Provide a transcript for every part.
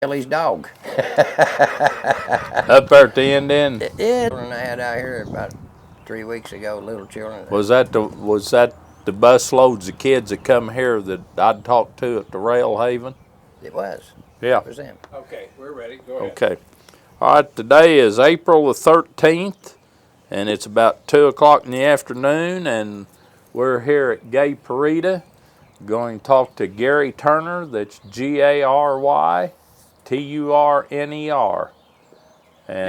Kelly's dog. Up there at the end. Yeah, and I had out here about 3 weeks ago, little children. Was that the bus loads of kids that come here that I'd talked to at the Rail Haven? It was. Yeah. It was them. Okay, we're ready. Go ahead. Okay. All right. Today is April the 13th, and it's about 2 o'clock in the afternoon, and we're here at Gay Parita, going to talk to Gary Turner. That's GaryTurner. You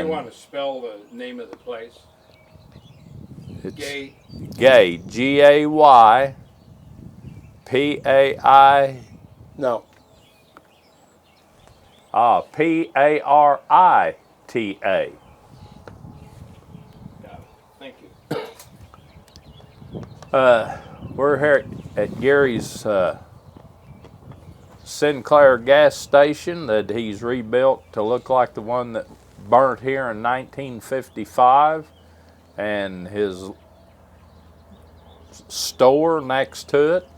want to spell the name of the place? It's Gay. Gay, GAYPAI. No. Parita. Got it. Thank you. We're here at Gary's Sinclair gas station that he's rebuilt to look like the one that burnt here in 1955, and his store next to it.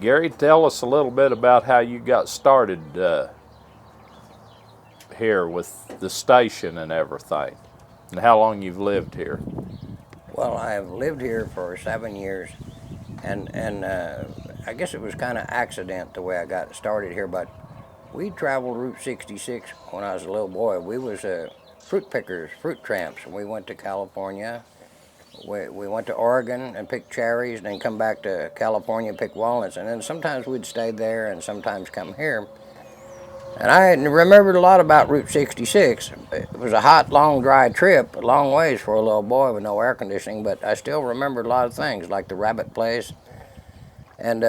Gary, tell us a little bit about how you got started here with the station and everything, and how long you've lived here. Well, I've lived here for 7 years, and I guess it was kind of accident the way I got started here, but we traveled Route 66 when I was a little boy. We was fruit pickers, fruit tramps, and we went to California. We went to Oregon and picked cherries, and then come back to California and pick walnuts, and then sometimes we'd stay there and sometimes come here. And I remembered a lot about Route 66. It was a hot, long, dry trip, a long ways for a little boy with no air conditioning, but I still remembered a lot of things, like the rabbit place. And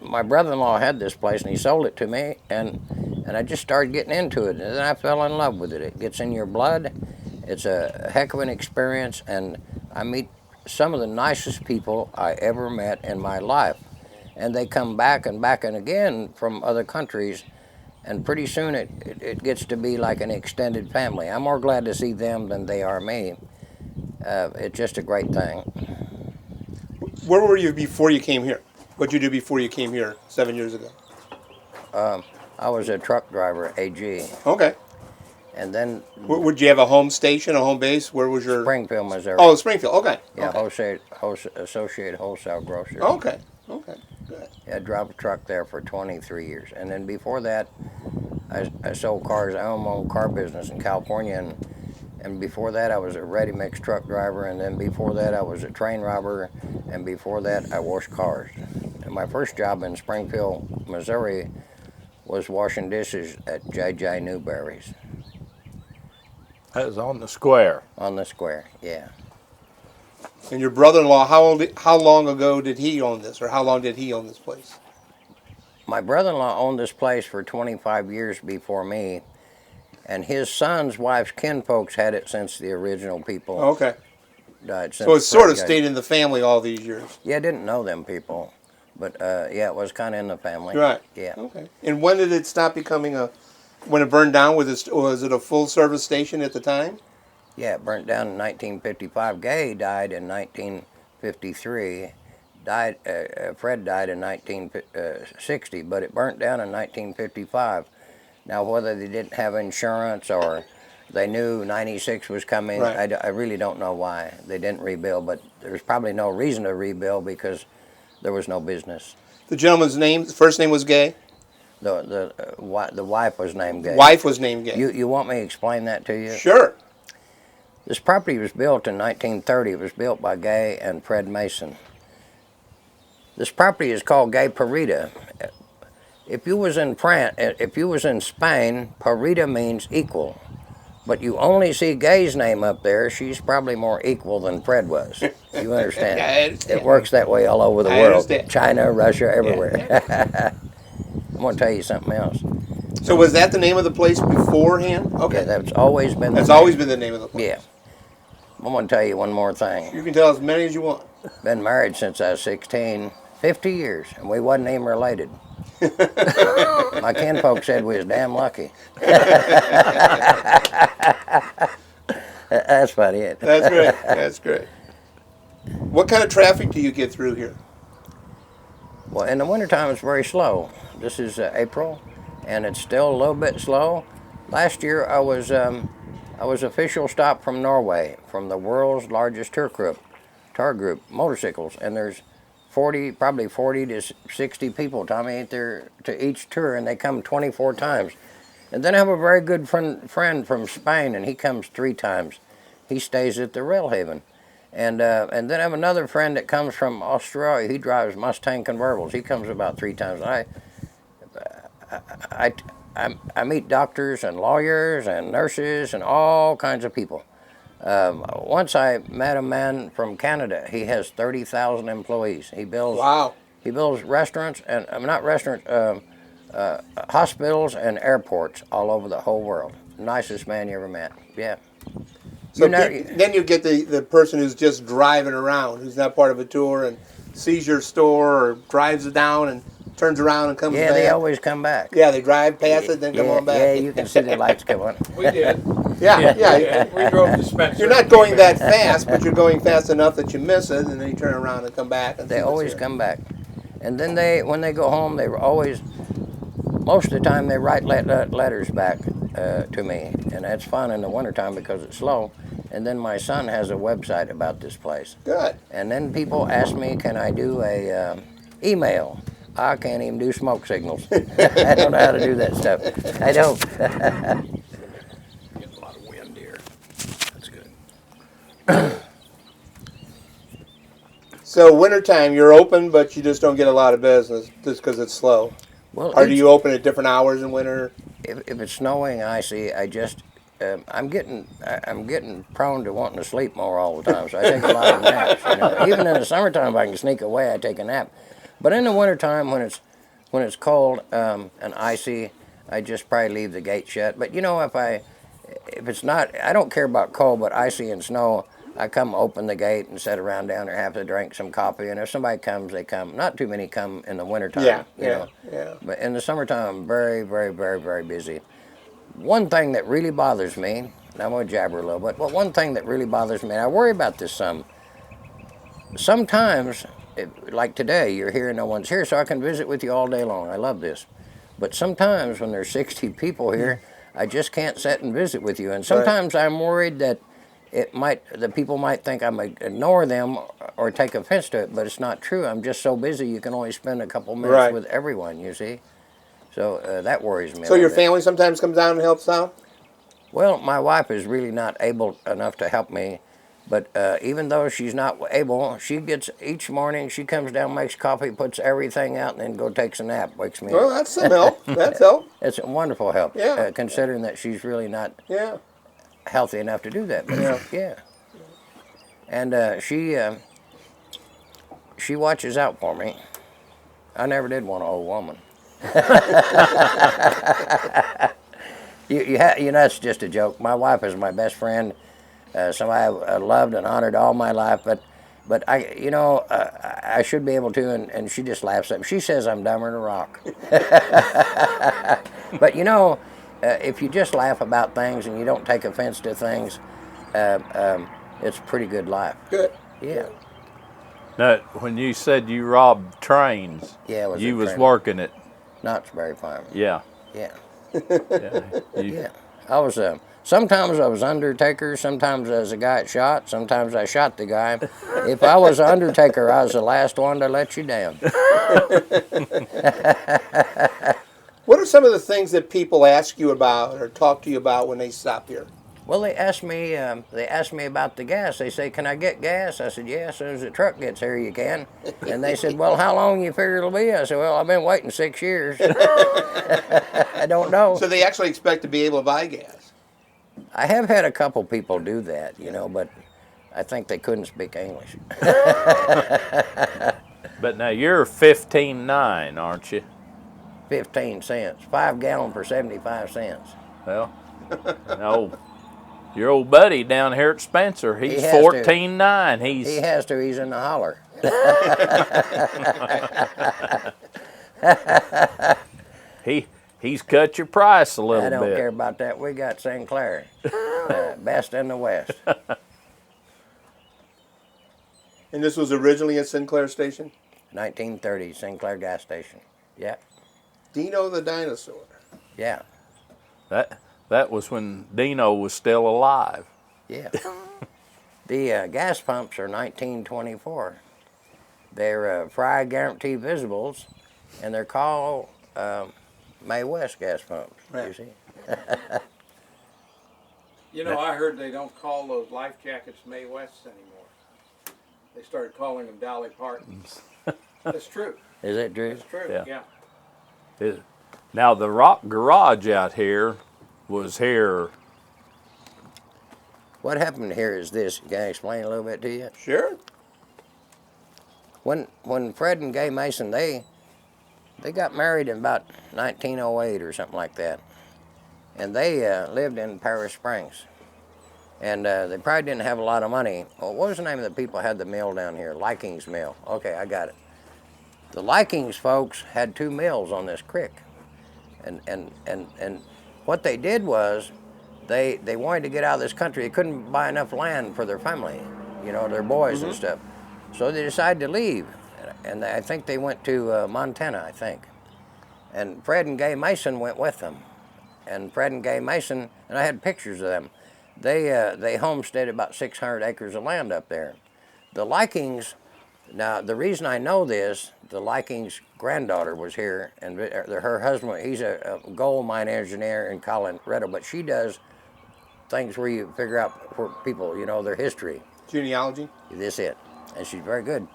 my brother-in-law had this place, and he sold it to me, and I just started getting into it, and then I fell in love with it. It gets in your blood. It's a heck of an experience, and I meet some of the nicest people I ever met in my life. And they come back and again from other countries, and pretty soon it gets to be like an extended family. I'm more glad to see them than they are me. It's just a great thing. Where were you before you came here? What did you do before you came here 7 years ago? I was a truck driver, AG. Okay. And then Would you have a home station, a home base? Where was your... Springfield, Missouri. Oh, Springfield. Okay. Yeah, Okay. Associated Wholesale Grocers. Okay. Okay. Good. Yeah, I drove a truck there for 23 years. And then before that, I sold cars. I owned my own car business in California. And before that, I was a ready-mix truck driver. And then before that, I was a train robber. And before that, I washed cars. And my first job in Springfield, Missouri, was washing dishes at J.J. Newberry's. That was on the square. On the square, yeah. And your brother-in-law, how long ago did he own this, or how long did he own this place? My brother-in-law owned this place for 25 years before me, and his son's wife's kinfolks had it since the original people Okay. died. So it's sort of stayed in the family all these years. Yeah, I didn't know them people, but yeah, it was kind of in the family. Right. Yeah. Okay. And when did it stop becoming when it burned down, was it a full-service station at the time? Yeah, it burnt down in 1955. Gay died in 1953. Fred died in 1960, but it burnt down in 1955. Now, whether they didn't have insurance or they knew 96 was coming, right. I really don't know why they didn't rebuild, but there's probably no reason to rebuild because there was no business. The gentleman's name, the first name was Gay? The wife was named Gay. Wife was named Gay. You want me to explain that to you? Sure. This property was built in 1930. It was built by Gay and Fred Mason. This property is called Gay Parita. If you was in Spain, Parita means equal. But you only see Gay's name up there. She's probably more equal than Fred was. You understand? Yeah, I understand. It works that way all over the I world. understand. China, Russia, everywhere. Yeah. I'm going to tell you something else. So was that the name of the place beforehand? Okay. Yeah, that's always been. That's always been the name of the place. Yeah. I'm going to tell you one more thing. You can tell as many as you want. Been married since I was 16, 50 years, and we wasn't even related. My kinfolk said we was damn lucky. That's about it. That's great. That's great. What kind of traffic do you get through here? Well, in the wintertime, it's very slow. This is April, and it's still a little bit slow. Last year, I was official stop from Norway, from the world's largest tour group, motorcycles, and there's probably 40 to 60 people, Tommy, ain't there, to each tour, and they come 24 times. And then I have a very good friend from Spain, and he comes 3 times. He stays at the Rail Haven. And then I have another friend that comes from Australia. He drives Mustang convertibles. He comes about 3 times. I meet doctors and lawyers and nurses and all kinds of people. Once I met a man from Canada. He has 30,000 employees. He builds Wow. he builds restaurants and not restaurants, hospitals and airports all over the whole world. Nicest man you ever met. Yeah. So then you get the person who's just driving around, who's not part of a tour, and sees your store or drives it down and turns around and comes back. Yeah, they always come back. Yeah, they drive past it, then come on back. Yeah, you can see the lights come on. We did. Yeah. We drove to Spencer. You're not going that fast, but you're going fast enough that you miss it, and then you turn around and come back. And They always come back. And then when they go home, most of the time they write letters back to me. And that's fun in the wintertime because it's slow. And then my son has a website about this place. Good. And then people ask me, can I do a email? I can't even do smoke signals. I don't know how to do that stuff. I don't. Getting a lot of wind here. That's good. So wintertime, you're open, but you just don't get a lot of business just because it's slow. Well, Or do you open at different hours in winter? if it's snowing, icy, I'm getting prone to wanting to sleep more all the time, so I take a lot of naps. Even in the summertime, if I can sneak away, I take a nap. But in the wintertime, when it's cold and icy, I just probably leave the gate shut. But if it's not, I don't care about cold, but icy and snow, I come open the gate and sit around down there, have to drink some coffee. And if somebody comes, they come. Not too many come in the wintertime. Yeah. But in the summertime, I'm very, very, very, very busy. One thing that really bothers me, and I'm going to jabber a little bit, but one thing that really bothers me, and I worry about this sometimes, like today, you're here and no one's here, so I can visit with you all day long. I love this. But sometimes when there's 60 people here, I just can't sit and visit with you. And sometimes I'm worried that the people might think I'm ignore them or take offense to it, but it's not true. I'm just so busy you can only spend a couple minutes with everyone, you see. So that worries me. So your family sometimes comes down and helps out? Well, my wife is really not able enough to help me, but even though she's not able, each morning she comes down, makes coffee, puts everything out, and then takes a nap, wakes me Well, up. that's some help. That's help. It's a wonderful help, Yeah. considering that she's really not Yeah. healthy enough to do that. But yeah. And she watches out for me. I never did want an old woman. That's just a joke. My wife is my best friend, somebody I loved and honored all my life. But I should be able to, and she just laughs at me. She says I'm dumber than a rock. But if you just laugh about things and you don't take offense to things, it's a pretty good life. Good. Yeah. Now, when you said you robbed trains, Yeah, you was train. working at, Knott's Berry Farm. yeah. Yeah. Yeah. I was sometimes I was undertaker, sometimes I was a guy that shot, sometimes I shot the guy. If I was an undertaker, I was the last one to let you down. What are some of the things that people ask you about or talk to you about when they stop here? Well, they asked me about the gas. They say, can I get gas? I said, yeah, as soon as the truck gets here, you can. And they said, well, how long you figure it'll be? I said, well, I've been waiting 6 years. I don't know. So they actually expect to be able to buy gas. I have had a couple people do that, but I think they couldn't speak English. But now you're 15.9, aren't you? 15 cents. 5 gallon for 75 cents. Well, no. Your old buddy down here at Spencer, he's He has to. 14.9. He has to. He's in the holler. He's cut your price a little I don't bit. care about that. We got Sinclair, best in the West. And this was originally a Sinclair station? 1930, Sinclair gas station. Yeah, Dino the dinosaur. yeah, That was when Dino was still alive. yeah. The gas pumps are 1924. They're Fry Guarantee Visibles, and they're called May West gas pumps. Right. You see? You know, I heard they don't call those life jackets May Wests anymore. They started calling them Dolly Partons. That's true. Is it true? That's true. Yeah. Yeah. Now the rock garage out here was here. What happened here is this. Can I explain a little bit to you? Sure. When Fred and Gay Mason, they got married in about 1908 or something like that. And they lived in Paris Springs. And they probably didn't have a lot of money. Well, what was the name of the people who had the mill down here? Likings Mill. Okay, I got it. The Likings folks had 2 mills on this creek. And what they did was they wanted to get out of this country. They couldn't buy enough land for their family, you know, their boys and stuff. So they decided to leave. And I think they went to Montana, I think. And Fred and Gay Mason went with them. And Fred and Gay Mason, and I had pictures of them, they homesteaded about 600 acres of land up there. The Likings, now the reason I know this, the Likings' granddaughter was here, and her husband, he's a gold mine engineer in Colorado, but she does things where you figure out for people, you know, their history. Genealogy. This it, and she's very good.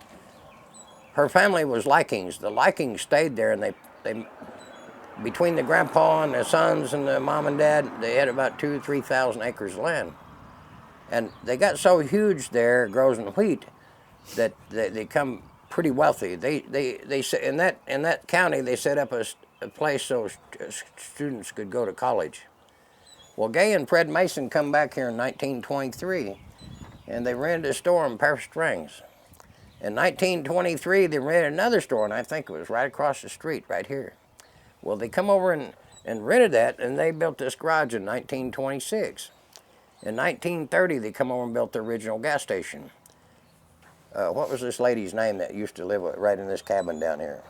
Her family was Likings. The Likings stayed there, and they between the grandpa and the sons and the mom and dad, they had about 2,000 to 3,000 acres of land. And they got so huge there, grows in wheat, that they become pretty wealthy. They in that county they set up a place so students could go to college. Well, Gay and Fred Mason come back here in 1923, and they rented a store in Paris Springs. In 1923, they rented another store, and I think it was right across the street, right here. Well, they come over and rented that, and they built this garage in 1926. In 1930, they come over and built the original gas station. What was this lady's name that used to live right in this cabin down here?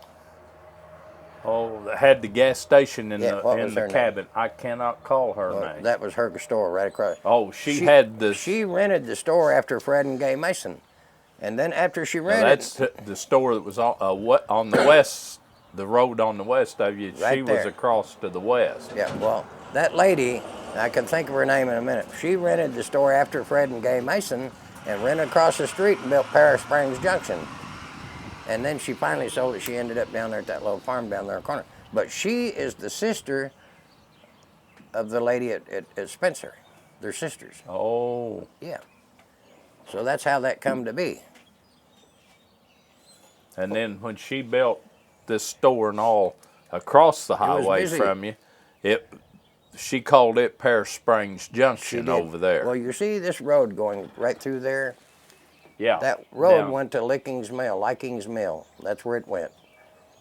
Oh, that had the gas station in what was the her cabin. I cannot call her name. That was her store right across. Oh, she had the. She rented the store after Fred and Gay Mason. And then after she rented... That's the store that was on the west, the road on the west of you. Right she was there. across to the west. Yeah, well, that lady, I can think of her name in a minute. She rented the store after Fred and Gay Mason and rented across the street and built Paris Springs Junction. And then she finally sold it. She ended up down there at that little farm down there in the corner. But she is the sister of the lady at Spencer. They're sisters. Oh. Yeah. So that's how that come to be. And then when she built this store and all across the highway busy. from you, she called it Paris Springs Junction over there. Well, you see this road going right through there? Yeah. That road down. went to Likings Mill. That's where it went.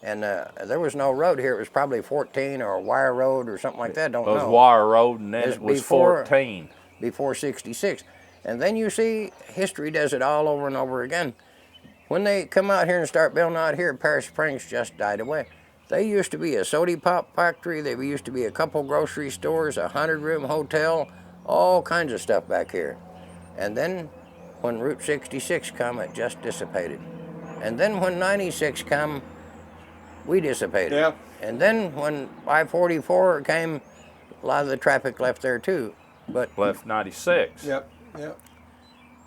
And there was no road here. It was probably 14 or a wire road or something like that. Don't It was know. Wire Road, and then It's it was before- 14. Before 66. And then you see history does it all over and over again. When they come out here and start building out here, Paris Springs just died away. They used to be a soda pop factory. They used to be a couple grocery stores, a 100-room hotel, all kinds of stuff back here. And then when Route 66 come, it just dissipated. And then when 96 come, we dissipated. Yeah. And then when I-44 came, a lot of the traffic left there too. But Left 96. Yep.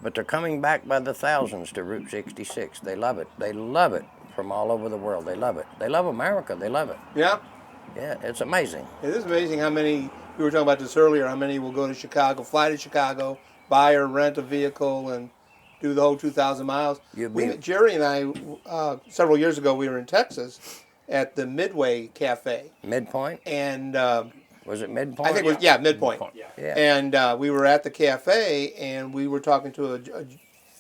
But they're coming back by the thousands to Route 66. They love it. They love it from all over the world. They love it. They love America. They love it. Yeah. Yeah, it's amazing. It is amazing how many, we were talking about this earlier, how many will go to Chicago, fly to Chicago, buy or rent a vehicle and do the whole 2,000 miles. Jerry and I, several years ago, we were in Texas at the Midway Cafe. Midpoint? And Was it Midpoint? I think it was, Midpoint. Yeah. And we were at the cafe, and we were talking to a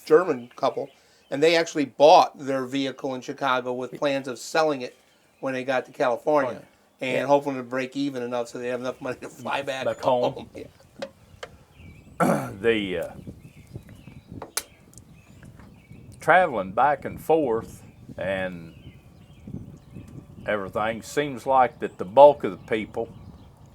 German couple, and they actually bought their vehicle in Chicago with plans of selling it when they got to California, and hoping to break even enough so they have enough money to fly back home. Yeah. The traveling back and forth and everything. Seems like that the bulk of the people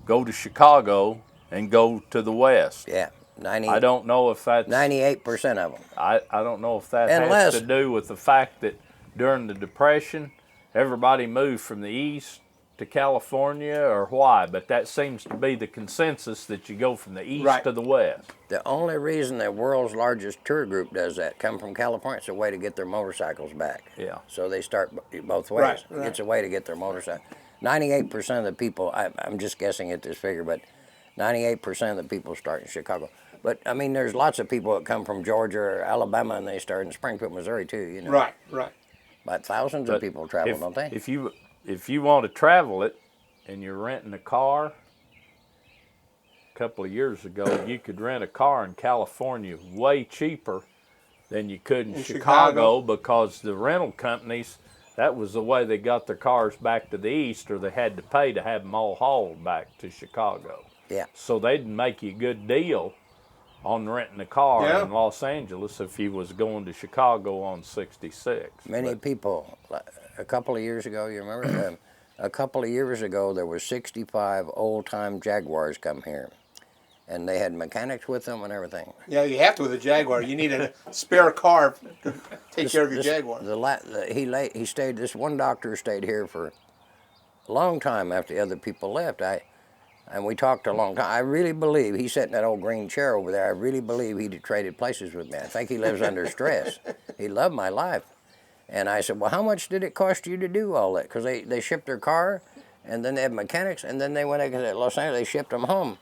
go to Chicago and go to the West. Yeah, I don't know if that's 98% of them. I don't know if that Unless- has to do with the fact that during the Depression, everybody moved from the East to California or why, but that seems to be the consensus that you go from the East Right. to the West. The only reason the world's largest tour group does that come from California. It's a way to get their motorcycles back. Yeah. So they start both ways. Right, right. It's a way to get their motorcycle. 98% of the people, I'm just guessing at this figure, but 98% of the people start in Chicago. But I mean, there's lots of people that come from Georgia or Alabama and they start in Springfield, Missouri too. You know. Right, right. But thousands of people travel, don't they? If you want to travel it and you're renting a car, a couple of years ago, you could rent a car in California way cheaper than you could in Chicago because the rental companies, that was the way they got their cars back to the East, or they had to pay to have them all hauled back to Chicago. Yeah. So they'd make you a good deal on renting a car in Los Angeles if you was going to Chicago on 66. Many people, a couple of years ago, you remember? A couple of years ago, there were 65 old-time Jaguars come here. And they had mechanics with them and everything. Yeah, you have to with a Jaguar. You need a spare car to take care of your Jaguar. He stayed. This one doctor stayed here for a long time after the other people left. And we talked a long time. I really believe he sat in that old green chair over there. I really believe he'd have traded places with me. I think he lives under stress. He loved my life. And I said, well, how much did it cost you to do all that? Because they shipped their car, and then they had mechanics, and then they went to Los Angeles. They shipped them home.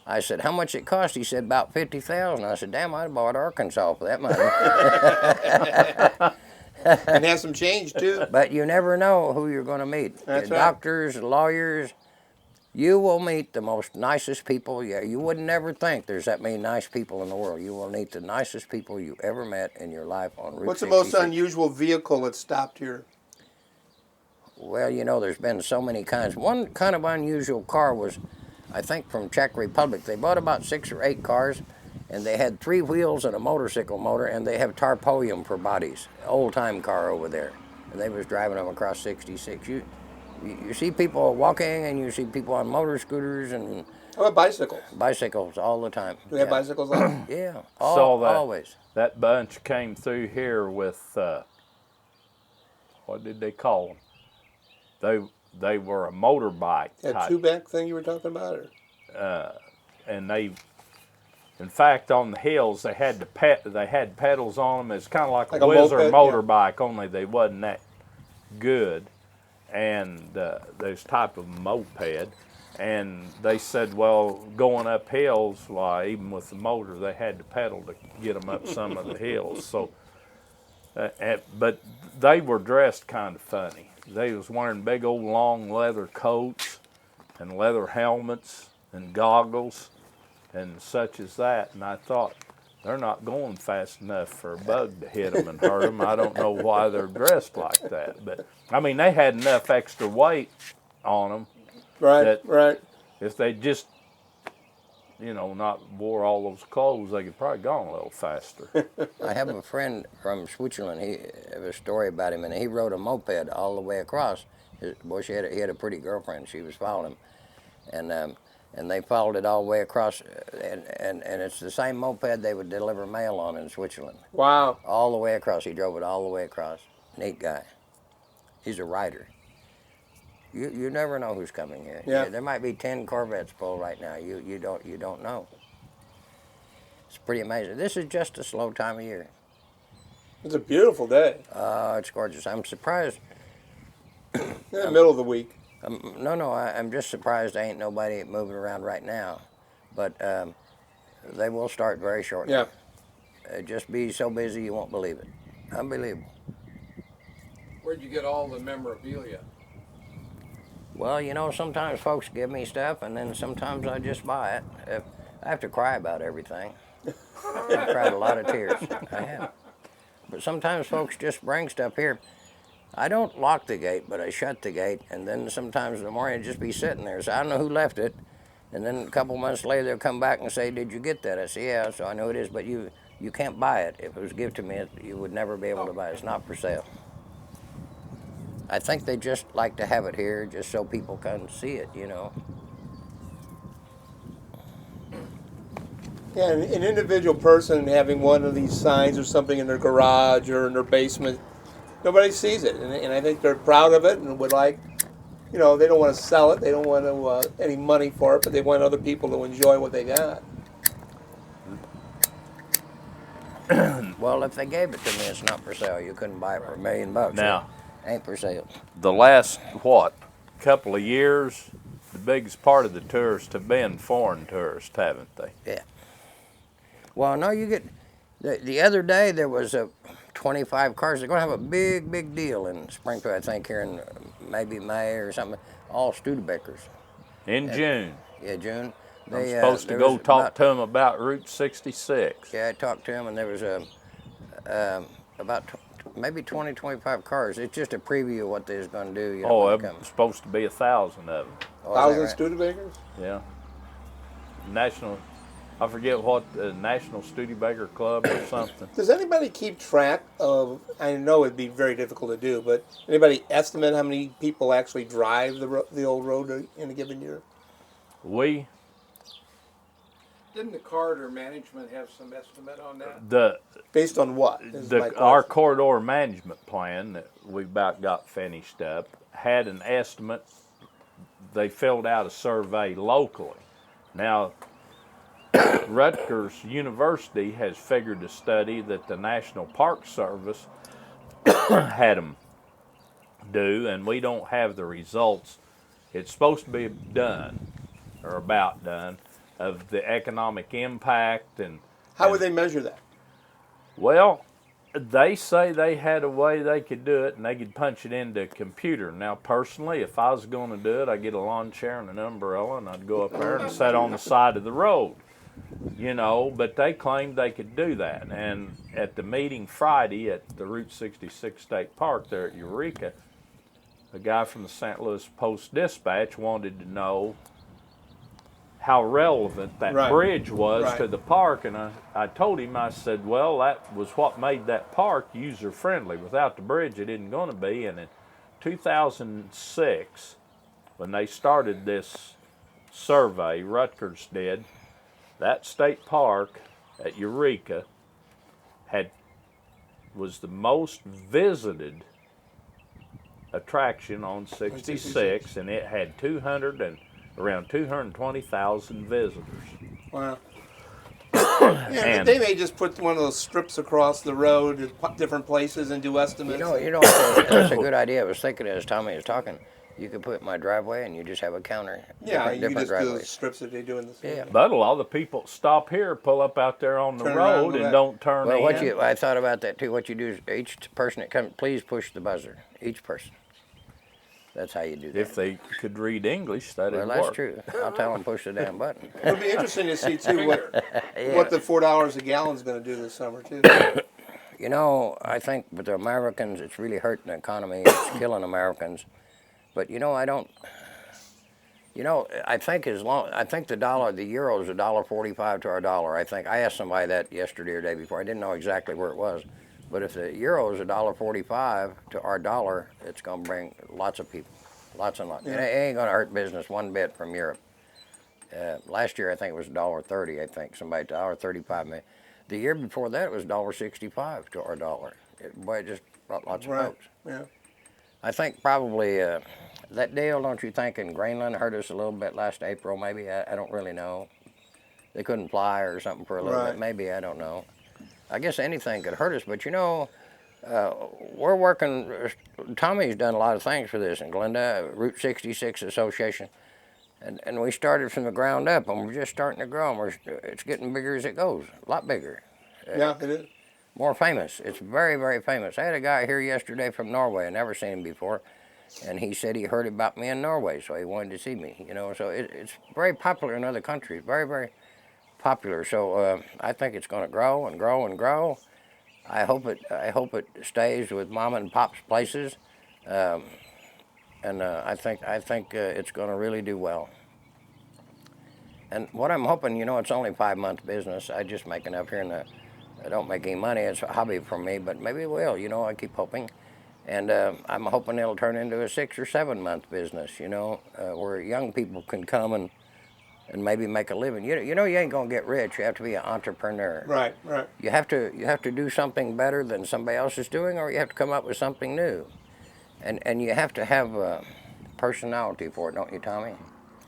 I said, how much it cost? He said, about $50,000. I said, damn, I'd bought Arkansas for that money. And have some change, too. But you never know who you're going to meet. That's right. Doctors, lawyers, you will meet the most nicest people. Yeah, you would never think there's that many nice people in the world. You will meet the nicest people you ever met in your life on Route What's the 66. most unusual vehicle that stopped here? Well, you know, there's been so many kinds. One kind of unusual car was, I think, from Czech Republic. They bought about 6 or 8 cars, and they had 3 wheels and a motorcycle motor, and they have tarpaulin for bodies. Old-time car over there. And they was driving them across 66. You see people walking, and you see people on motor scooters and How about bicycles? bicycles all the time. Do they have bicycles on? Yeah, always. That bunch came through here with, what did they call them? They were a motorbike That type. two-back thing you were talking about? Or? And they, in fact, on the hills, they had pedals on them. It's kind of like a Whizzer moped, motorbike, only they wasn't that good. And those type of moped. And they said, well, going up hills, well, even with the motor, they had to pedal to get them up some of the hills. So, but they were dressed kind of funny. They was wearing big old long leather coats and leather helmets and goggles and such as that. And I thought, they're not going fast enough for a bug to hit them and hurt them. I don't know why they're dressed like that. But, I mean, they had enough extra weight on them. Right, right. If they just, not wore all those clothes, they could probably gone a little faster. I have a friend from Switzerland. He have a story about him, and he rode a moped all the way across. He had a pretty girlfriend. She was following him, and they followed it all the way across. And it's the same moped they would deliver mail on in Switzerland. Wow. All the way across. He drove it all the way across. Neat guy. He's a rider. You never know who's coming here. Yeah. There might be 10 Corvettes pulled right now. You don't know. It's pretty amazing. This is just a slow time of year. It's a beautiful day. It's gorgeous. I'm surprised. In the middle of the week. I'm just surprised there ain't nobody moving around right now. But they will start very shortly. Yeah. Just be so busy you won't believe it. Unbelievable. Where'd you get all the memorabilia? Well, sometimes folks give me stuff, and then sometimes I just buy it. I have to cry about everything. I've cried a lot of tears. I have. But sometimes folks just bring stuff here. I don't lock the gate, but I shut the gate, and then sometimes in the morning it'll just be sitting there. So I don't know who left it. And then a couple months later they'll come back and say, did you get that? I say, yeah, so I know it is, but you can't buy it. If it was given to me, you would never be able to buy it. It's not for sale. I think they just like to have it here just so people can see it, you know. Yeah, an individual person having one of these signs or something in their garage or in their basement, nobody sees it, and I think they're proud of it and would like, you know, they don't want to sell it, they don't want to any money for it, but they want other people to enjoy what they got. Well, if they gave it to me, it's not for sale. You couldn't buy it for $1 million. Now, It ain't for sale. the last, couple of years, the biggest part of the tourists have been foreign tourists, haven't they? Yeah. Well, no, you get, the other day there was 25 cars. They're going to have a big deal in Springfield, I think, here in maybe May or something. All Studebakers. In June. Yeah, June. I'm supposed to go talk to them about Route 66. Yeah, I talked to him, and there was maybe 20, 25 cars. It's just a preview of what they was going to do. You know, Oh, when they it come. was supposed to be 1,000 of them. Oh, is that 1,000 right? Studebakers? Yeah. National, I forget what, National Studebaker Club or something. Does anybody keep track of, I know it'd be very difficult to do, but anybody estimate how many people actually drive the old road in a given year? Didn't the corridor management have some estimate on that? Based on what? Our corridor management plan that we about got finished up had an estimate. They filled out a survey locally. Now, Rutgers University has figured a study that the National Park Service had them do, and we don't have the results. It's supposed to be done, or about done, of the economic impact and How would they measure that? well, they say they had a way they could do it and they could punch it into a computer. Now, personally, if I was going to do it, I'd get a lawn chair and an umbrella and I'd go up there and sit on the side of the road, you know, but they claimed they could do that. And at the meeting Friday at the Route 66 State Park there at Eureka, a guy from the St. Louis Post-Dispatch wanted to know how relevant that Right. bridge was Right. to the park, and I told him, I said, well, that was what made that park user-friendly. Without the bridge, it isn't going to be. And in 2006, when they started this survey, Rutgers did, that state park at Eureka was the most visited attraction on 66, and it had around 220,000 visitors. Wow. Yeah, And- they may just put one of those strips across the road at different places and do estimates. You know, that's a good idea. I was thinking as Tommy was talking, you could put my driveway and you just have a counter. Yeah, you different just do driveways. those strips that they do in the city. Yeah. But a lot of the people stop here, pull up out there on the Turn around and road, go and back. don't turn Well, in. I thought about that too. What you do is each person that comes, please push the buzzer. Each person. That's how you do that. If they could read English, that'd Well, work. that's true. I'll tell them push the damn button. It would be interesting to see too what the $4 a gallon is going to do this summer too. You know, I think with the Americans, it's really hurting the economy. It's killing Americans. But you know, I don't. You know, I think the euro is $1.45 to our dollar. I think I asked somebody that yesterday or day before. I didn't know exactly where it was. But if the euro is $1.45 to our dollar, it's going to bring lots of people, lots and lots. Yeah. It ain't going to hurt business one bit from Europe. Last year, I think it was $1.30. I think somebody $1.35 million. The year before that, it was $1.65 to our dollar. It just brought lots of Right. folks. Yeah. I think probably that deal, don't you think, in Greenland hurt us a little bit last April? Maybe I don't really know. They couldn't fly or something for a little Right. bit. Maybe, I don't know. I guess anything could hurt us, but you know, we're working. Tommy's done a lot of things for this in Glenda, Route 66 Association, and we started from the ground up, and we're just starting to grow. And it's getting bigger as it goes, a lot bigger. Yeah, it is. More famous. It's very, very famous. I had a guy here yesterday from Norway. I never seen him before, and he said he heard about me in Norway, so he wanted to see me. You know, so it's very popular in other countries. Very, very popular. So I think it's going to grow and grow and grow. I hope it stays with mom and pop's places, and I think it's going to really do well. And what I'm hoping, you know, it's only 5-month business. I just make enough here, and I don't make any money. It's a hobby for me, but maybe it will. You know, I keep hoping. And I'm hoping it'll turn into a 6 or 7 month business, where young people can come and maybe make a living. You ain't gonna get rich. You have to be an entrepreneur. Right, right. You have to do something better than somebody else is doing, or you have to come up with something new. And you have to have a personality for it, don't you, Tommy?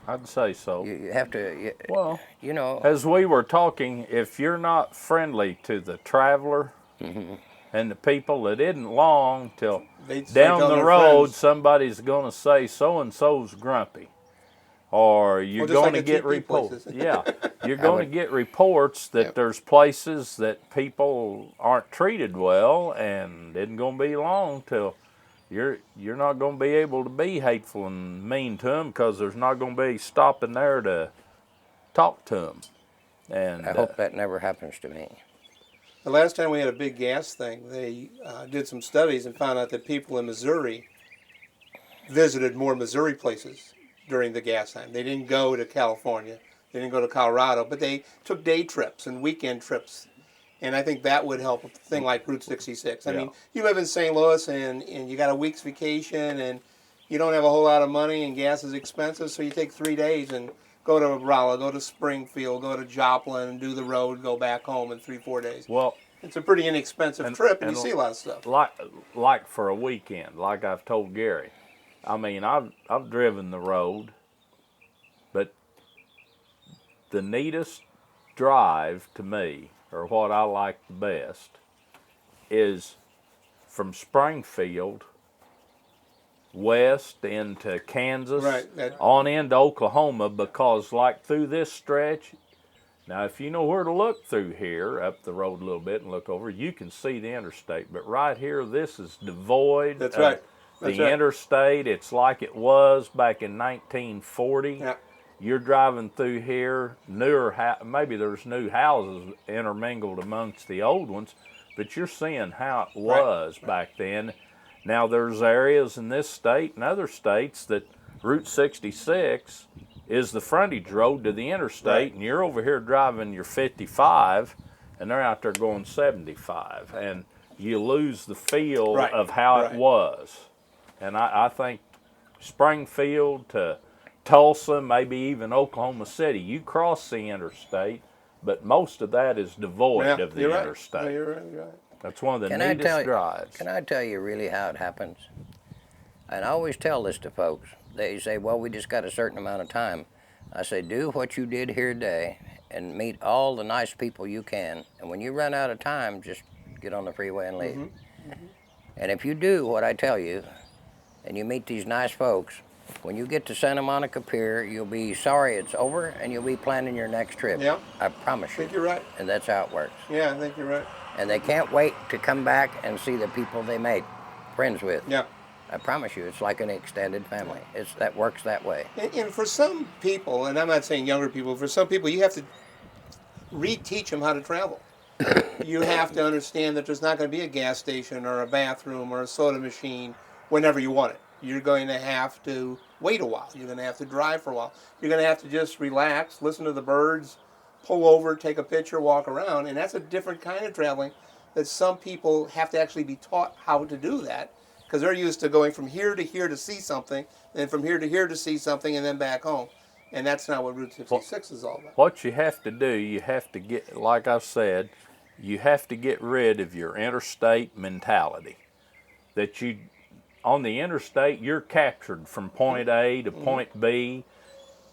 I'd say so. You have to. Well, you know. as we were talking, if you're not friendly to the traveler and the people, it isn't long till They start down telling the their road friends. somebody's going to say so and so's grumpy, or you're just going like to the get TP reports. places. Yeah, you're going to get reports that Yep. there's places that people aren't treated well, and it isn't going to be long till you're not going to be able to be hateful and mean to them, because there's not going to be stopping there to talk to them. And I hope that never happens to me. The last time we had a big gas thing, they did some studies and found out that people in Missouri visited more Missouri places during the gas time. They didn't go to California, they didn't go to Colorado, but they took day trips and weekend trips. And I think that would help a thing like Route 66. I mean, you live in St. Louis and you got a week's vacation and you don't have a whole lot of money and gas is expensive, so you take 3 days and go to Rolla, go to Springfield, go to Joplin, and do the road, go back home in 3-4 days. well, It's a pretty inexpensive trip, and you see a lot of stuff. like for a weekend, like I've told Gary. I mean, I've driven the road, but the neatest drive to me, or what I like the best, is from Springfield west into Kansas, Right, on into Oklahoma, because like through this stretch, now if you know where to look through here, up the road a little bit and look over, you can see the interstate. But right here, this is devoid That's of right. the That's right. interstate. It's like it was back in 1940. Yeah. You're driving through here, maybe there's new houses intermingled amongst the old ones, but you're seeing how it was back then. Now there's areas in this state and other states that Route 66 is the frontage road to the interstate, and you're over here driving your 55, and they're out there going 75, and you lose the feel of how it was. And I think Springfield to Tulsa, maybe even Oklahoma City, you cross the interstate, but most of that is devoid of the interstate. Yeah, you're right. That's one of the neatest drives. Can I tell you really how it happens? And I always tell this to folks. They say, well, we just got a certain amount of time. I say, do what you did here today and meet all the nice people you can. And when you run out of time, just get on the freeway and leave. And if you do what I tell you, and you meet these nice folks, when you get to Santa Monica Pier, you'll be sorry it's over, and you'll be planning your next trip. Yeah. I promise you. I think you're right. And that's how it works. Yeah, I think you're right. And they can't wait to come back and see the people they made friends with. Yeah. I promise you, it's like an extended family. That works that way. And for some people, and I'm not saying younger people, for some people, you have to reteach them how to travel. You have to understand that there's not going to be a gas station or a bathroom or a soda machine whenever you want it. You're going to have to wait a while. You're going to have to drive for a while. You're going to have to just relax, listen to the birds, pull over, take a picture, walk around. And that's a different kind of traveling that some people have to actually be taught how to do that, because they're used to going from here to here to see something, then from here to here to see something, and then back home. And that's not what Route 66 is all about. What you have to do, you have to get, like I said, you have to get rid of your interstate mentality. That you, on the interstate, you're captured from point A to point B.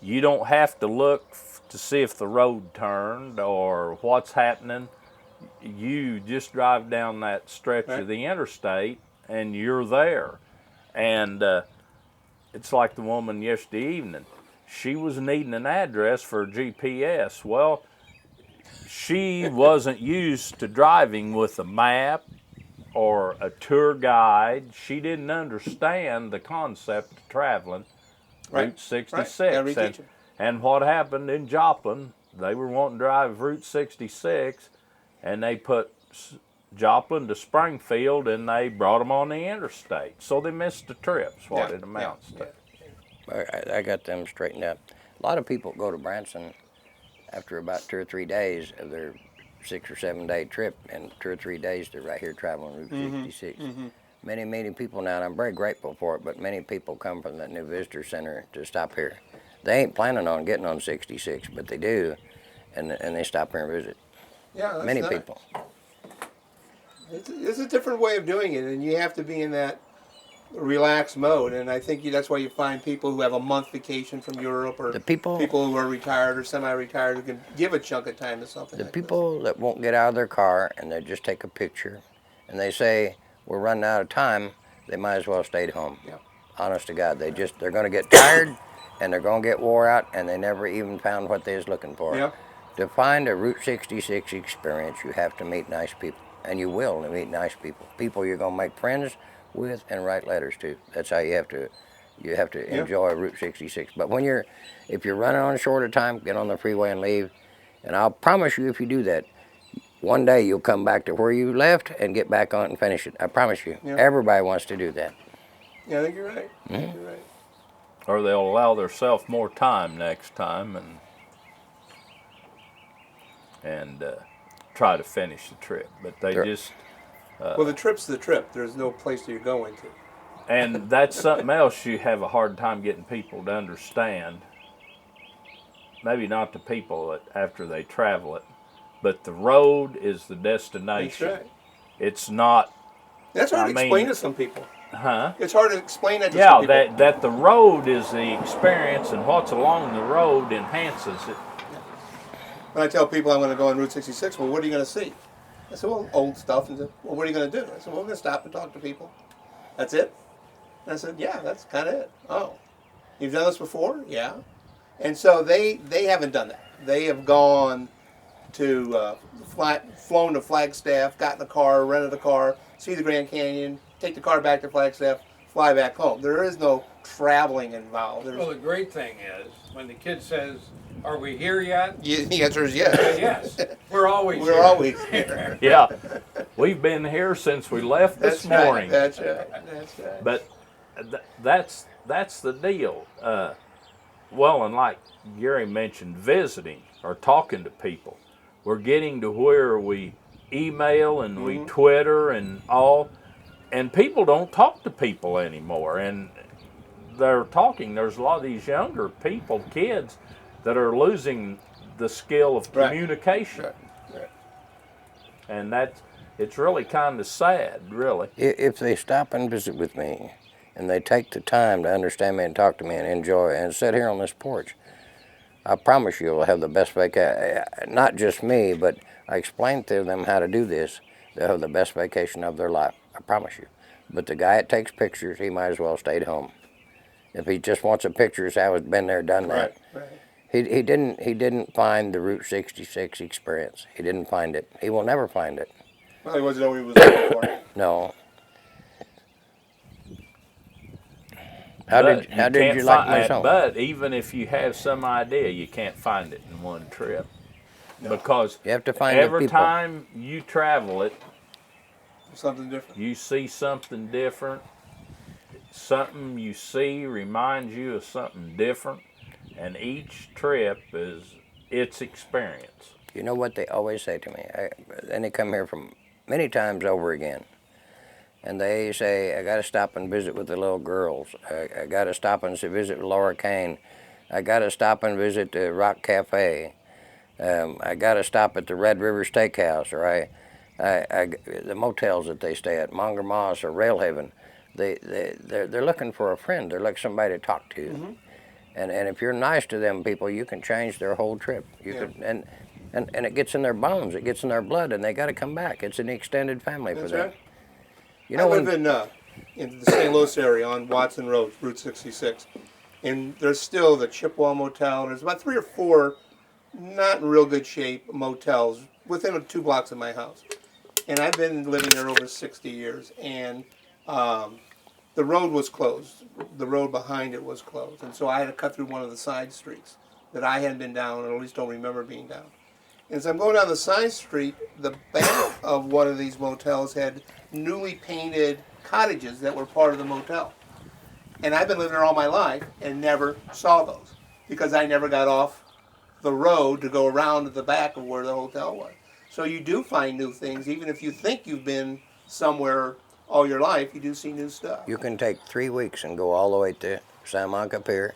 You don't have to look to see if the road turned or what's happening. You just drive down that stretch of the interstate and you're there. And it's like the woman yesterday evening. She was needing an address for a GPS. Well, she wasn't used to driving with a map or a tour guide. She didn't understand the concept of traveling Route 66. And what happened in Joplin, they were wanting to drive Route 66, and they put Joplin to Springfield, and they brought them on the interstate. So they missed the trips, what it amounts to. I got them straightened out. A lot of people go to Branson after about 2 or 3 days of their 6 or 7 day trip, and 2 or 3 days they're right here traveling Route 66. many people now, and I'm very grateful for it, but many people come from that new visitor center to stop here. They ain't planning on getting on 66, but they do, and they stop here and visit. Yeah, that's Many nice. people. It's a different way of doing it, and you have to be in that relaxed mode. And I think that's why you find people who have a month vacation from Europe, or The people who are retired or semi-retired, who can give a chunk of time to something. The like people that won't get out of their car and they just take a picture and they say, we're running out of time, they might as well have stayed home. Yeah. Honest to God, they're going to get tired and they're going to get wore out and they never even found what they was looking for. Yeah. To find a Route 66 experience, you have to meet nice people. And you will meet nice people. People you're going to make friends with and write letters to. That's how you have to Yeah. enjoy Route 66. But if you're running on a shorter time, get on the freeway and leave. And I'll promise you, if you do that, one day you'll come back to where you left and get back on it and finish it. I promise you. Yeah. Everybody wants to do that. Yeah, I think you're right. Mm-hmm. You're right. Or they'll allow themselves more time next time and try to finish the trip. But they just... Well, the trip's the trip. There's no place you're going to. And that's something else you have a hard time getting people to understand. Maybe not the people that after they travel it, but the road is the destination. That's right. It's not... That's hard I to explain mean- to some people. Huh? It's hard to explain that to Yeah, some people. that the road is the experience, and what's along the road enhances it. When I tell people I'm going to go on Route 66, well, what are you going to see? I said, well, old stuff. And said, well, what are you going to do? I said, well, we're going to stop and talk to people. That's it? And I said, yeah, that's kind of it. Oh, you've done this before? Yeah. And so they haven't done that. They have gone to flown to Flagstaff, got in a car, rented a car, see the Grand Canyon, take the car back to Flagstaff, fly back home. There is no traveling involved. Well, the great thing is, when the kid says, are we here yet? The answer is yes. Yes. We're always here. We're always here. Yeah, we've been here since we left this That's morning. right. That's right. That's right. But that's the deal. Well, and like Gary mentioned, visiting or talking to people, we're getting to where we email and we Twitter and all, and people don't talk to people anymore. And they're talking. There's a lot of these younger people, kids, that are losing the skill of Right. communication, Right. and it's really kind of sad, really. If they stop and visit with me and they take the time to understand me and talk to me and enjoy and sit here on this porch, I promise you will have the best vacation. Not just me, but I explained to them how to do this. They'll have the best vacation of their life. I promise you. But the guy that takes pictures, he might as well have stayed home. If he just wants a picture, say I've been there, done that. Right. He didn't find the Route 66 experience. He didn't find it. He will never find it. Well, he wasn't know what he was looking for. No. How did you like my song? But even if you have some idea, you can't find it in one trip. No. Because You have to find the every people. time you travel it, Something different. you see something different. Something you see reminds you of something different. And each trip is its experience. You know what they always say to me? And they come here from many times over again. And they say, I got to stop and visit with the little girls. I got to stop and visit with Laura Kane. I got to stop and visit the Rock Cafe. I got to stop at the Red River Steakhouse, or the motels that they stay at, Monger Moss or Railhaven. They're looking for a friend. They're looking for somebody to talk to. Mm-hmm. And if you're nice to them people, you can change their whole trip. And it gets in their bones, it gets in their blood, and they got to come back. It's an extended family for That's them. right. You know, I live in the St. Louis area on Watson Road, Route 66, and there's still the Chippewa Motel. There's about 3 or 4 not in real good shape motels within 2 blocks of my house, and I've been living there over 60 years. And the road was closed. The road behind it was closed, and so I had to cut through one of the side streets that I hadn't been down, or at least don't remember being down. And as I'm going down the side street, the back of one of these motels had newly painted cottages that were part of the motel. And I've been living there all my life and never saw those because I never got off the road to go around to the back of where the hotel was. So you do find new things, even if you think you've been somewhere all your life, you do see new stuff. You can take 3 weeks and go all the way to Salamanca Pier,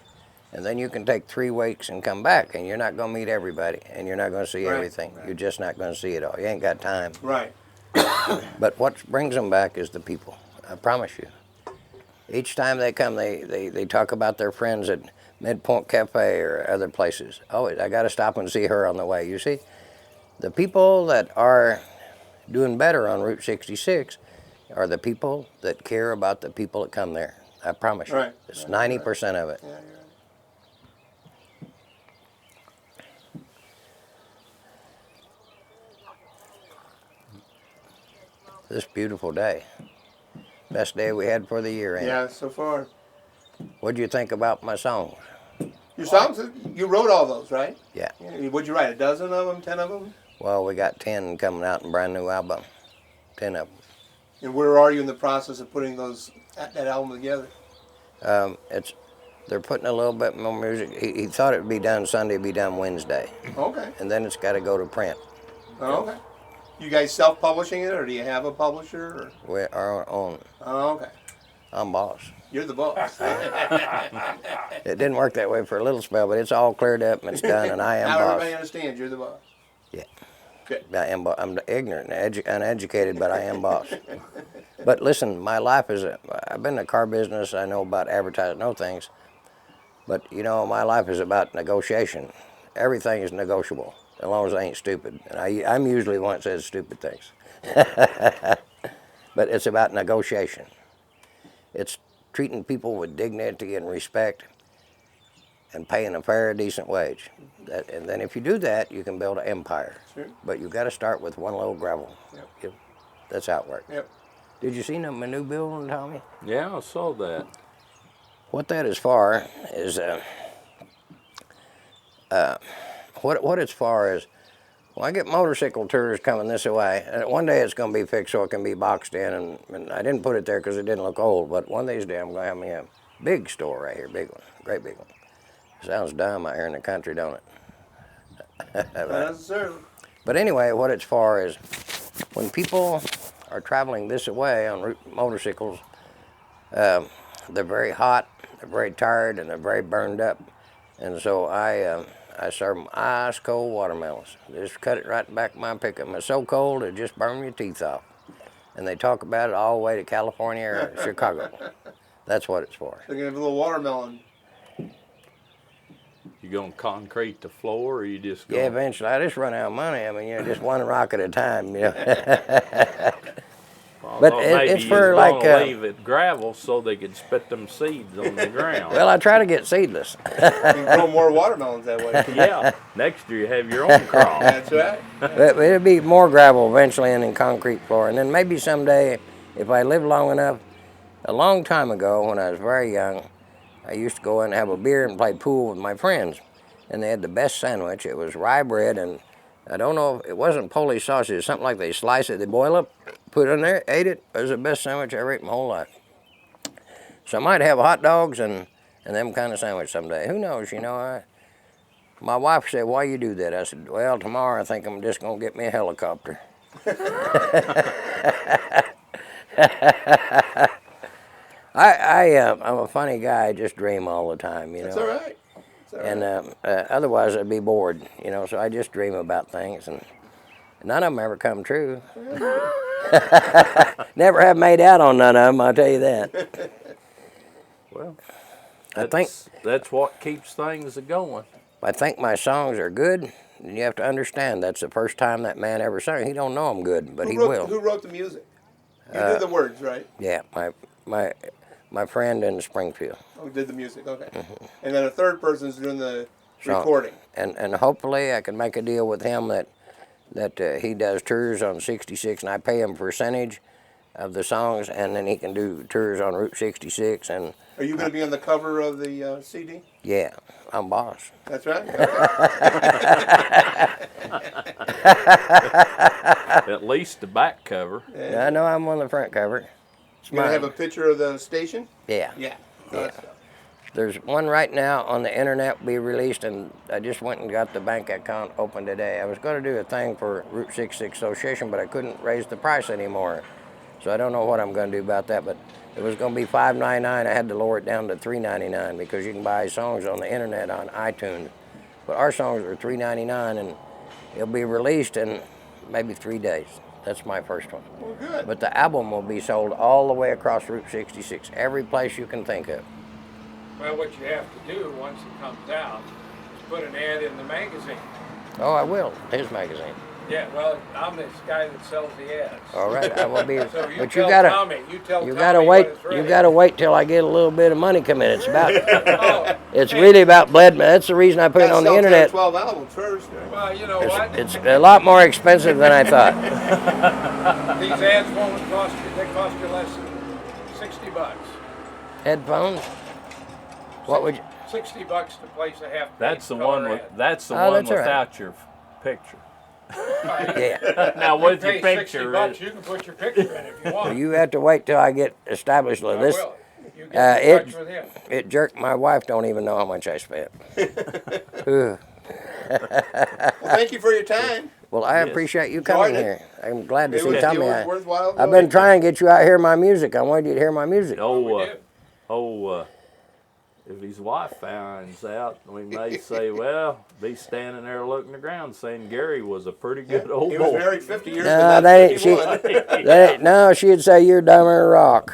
and then you can take 3 weeks and come back, and you're not going to meet everybody, and you're not going to see Right, everything. right. You're just not going to see it all. You ain't got time. Right. But what brings them back is the people. I promise you. Each time they come, they talk about their friends at Midpoint Cafe or other places. Oh, I got to stop and see her on the way. You see, the people that are doing better on Route 66 are the people that care about the people that come there. I promise you. Right. It's 90% of it. Yeah, you're right. This beautiful day. Best day we had for the year, ain't it? Yeah, so far. What'd you think about my songs? Your songs, you wrote all those, right? Yeah. What'd you write, a dozen of them, 10 of them? Well, we got 10 coming out in a brand new album. 10 of them. And where are you in the process of putting that album together? They're putting a little bit more music. He thought it would be done Sunday, be done Wednesday. Okay. And then it's got to go to print. Oh, okay. You guys self-publishing it, or do you have a publisher? Or? We're our own. Oh, okay. I'm boss. You're the boss. It didn't work that way for a little spell, but it's all cleared up and it's done, and I am Now boss. everybody understands you're the boss. Yeah. Good. I'm ignorant, uneducated, but I am boss. But listen, my life is, I've been in the car business. I know about advertising, know things. But, you know, my life is about negotiation. Everything is negotiable, as long as I ain't stupid. And I'm usually the one that says stupid things. But it's about negotiation. It's treating people with dignity and respect and paying a fair, decent wage. And then if you do that, you can build an empire. Sure. But you've got to start with one load of gravel. Yep. That's how it works. Yep. Did you see my new building, Tommy? Yeah, I saw that. What that is for is, what it's for is, well, I get motorcycle tours coming this way. One day it's going to be fixed so it can be boxed in, and I didn't put it there because it didn't look old, but one of these days I'm going to have me a big store right here, big one, great big one. Sounds dumb out here in the country, don't it? Not necessarily. But anyway, what it's for is, when people are traveling this way on motorcycles, they're very hot, they're very tired, and they're very burned up. And so I serve them ice cold watermelons. Just cut it right in the back of my pickup. It's so cold it just burn your teeth off. And they talk about it all the way to California or Chicago. That's what it's for. They're going to have a little watermelon. You gonna concrete the floor, or you just gonna... Yeah, eventually. I just run out of money. I mean, just one rock at a time, But it's for like leave it gravel so they could spit them seeds on the ground. Well, I try to get seedless. You can grow more watermelons that way. Yeah, next year you have your own crop. That's right. But it'll be more gravel eventually and then concrete floor. And then maybe someday, if I live long enough, a long time ago when I was very young, I used to go in and have a beer and play pool with my friends. And they had the best sandwich. It was rye bread, and I don't know, it wasn't Polish sausage. It's something like they slice it, they boil it, put it in there, ate it. It was the best sandwich I ever ate in my whole life. So I might have hot dogs and them kind of sandwich someday. Who knows, My wife said, why you do that? I said, well, tomorrow I think I'm just going to get me a helicopter. I'm a funny guy. I just dream all the time, That's all right. That's all right. And otherwise I'd be bored, so I just dream about things, and none of them ever come true. Never have made out on none of them, I'll tell you that. Well, I think that's what keeps things going. I think my songs are good, and you have to understand that's the first time that man ever sang. He don't know I'm good, but he will. Who wrote the music? You did the words, right? Yeah, my friend in Springfield. Oh, did the music, okay. And then a third person's doing the So- recording. And hopefully I can make a deal with him that he does tours on 66, and I pay him a percentage of the songs, and then he can do tours on Route 66. And Are you going to be on the cover of the CD? yeah, I'm boss. That's right. Okay. At least the back cover. Yeah, I know I'm on the front cover. It's You going to mine. have a picture of the station? Yeah. Yeah. Yeah. There's one right now on the internet be released, and I just went and got the bank account open today. I was going to do a thing for Route 66 Association, but I couldn't raise the price anymore. So I don't know what I'm going to do about that, but it was going to be $5.99. I had to lower it down to $3.99 because you can buy songs on the internet on iTunes. But our songs are $3.99, and it'll be released in maybe 3 days. That's my first one. Well, good. But the album will be sold all the way across Route 66, every place you can think of. Well, what you have to do once it comes out is put an ad in the magazine. Oh, I will. His magazine. Yeah, well, I'm this guy that sells the ads. All right, I will be. So you but tell you gotta, Tommy, you gotta wait. You gotta wait till I get a little bit of money come in. It's about. Oh, It's really about blood. That's the reason I put it on the internet. 12 albums first. well, you know what? It's a lot more expensive than I thought. These ads won't cost you. They cost you less than $60. Headphones. What would you? $60 to place a half. That's the one with, that's the Oh, one that's all right. without your picture. Yeah. Now with your pay picture, $60, you can put your picture in if you want. You have to wait till I get established with I this. will. You get in touch with him. It jerked. My wife don't even know how much I spent. Ugh. Well, thank you for your time. Well, I appreciate you coming Enjoyed here. I'm glad to It see was, Tommy. it was worthwhile. I've been trying to get you out here my music. I wanted you to hear my music. If his wife finds out, we may say, well, be standing there looking the ground saying Gary was a pretty good old He boy. was married 50 years No, ago. no, she'd say you're dumber than a rock.